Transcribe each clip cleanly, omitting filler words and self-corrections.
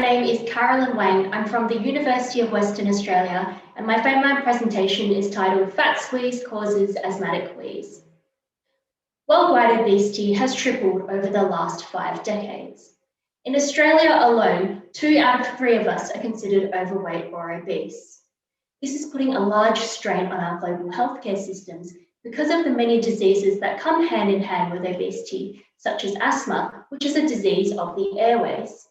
name is Carolyn Wang. I'm from the University of Western Australia, and my FameLab presentation is titled Fat Squeeze Causes Asthmatic Wheeze. Worldwide obesity has tripled over the last 5 decades. In Australia alone, 2 out of 3 of us are considered overweight or obese. This is putting a large strain on our global healthcare systems because of the many diseases that come hand in hand with obesity, such as asthma, which is a disease of the airways.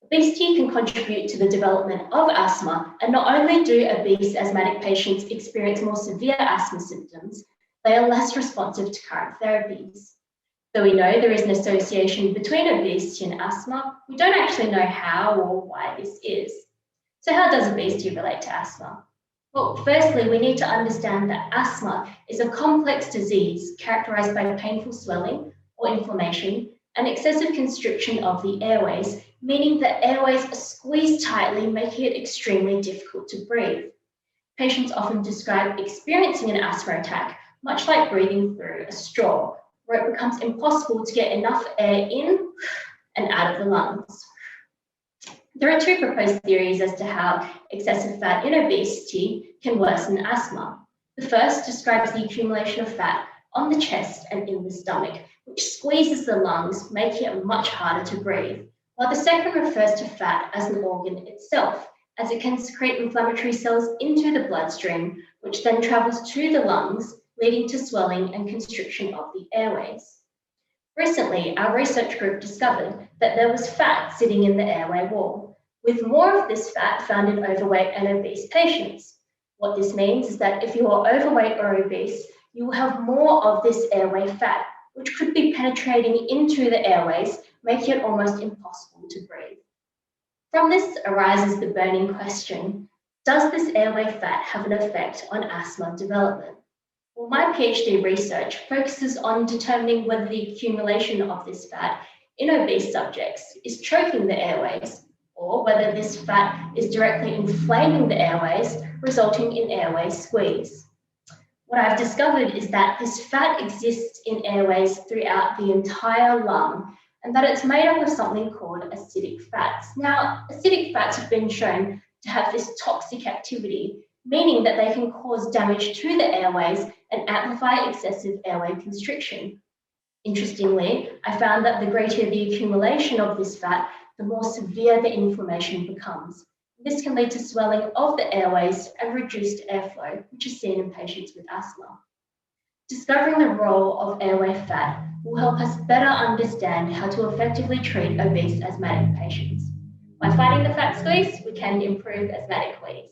Obesity can contribute to the development of asthma, and not only do obese asthmatic patients experience more severe asthma symptoms, they are less responsive to current therapies. Though we know there is an association between obesity and asthma, we don't actually know how or why this is. So how does obesity relate to asthma? Well, firstly, we need to understand that asthma is a complex disease characterized by painful swelling or inflammation and excessive constriction of the airways, meaning that airways are squeezed tightly, making it extremely difficult to breathe. Patients often describe experiencing an asthma attack, much like breathing through a straw, where it becomes impossible to get enough air in and out of the lungs. There are 2 proposed theories as to how excessive fat in obesity can worsen asthma. The first describes the accumulation of fat on the chest and in the stomach, which squeezes the lungs, making it much harder to breathe, while the second refers to fat as an organ itself, as it can secrete inflammatory cells into the bloodstream, which then travels to the lungs, leading to swelling and constriction of the airways. Recently, our research group discovered that there was fat sitting in the airway wall, with more of this fat found in overweight and obese patients. What this means is that if you are overweight or obese, you will have more of this airway fat, which could be penetrating into the airways, making it almost impossible to breathe. From this arises the burning question, does this airway fat have an effect on asthma development? Well, my PhD research focuses on determining whether the accumulation of this fat in obese subjects is choking the airways, or whether this fat is directly inflaming the airways, resulting in airway squeeze. What I've discovered is that this fat exists in airways throughout the entire lung, and that it's made up of something called acidic fats. Now, acidic fats have been shown to have this toxic activity, meaning that they can cause damage to the airways and amplify excessive airway constriction. Interestingly, I found that the greater the accumulation of this fat, the more severe the inflammation becomes. This can lead to swelling of the airways and reduced airflow, which is seen in patients with asthma. Discovering the role of airway fat will help us better understand how to effectively treat obese asthmatic patients. By fighting the fat squeeze, we can improve asthmatic wheeze.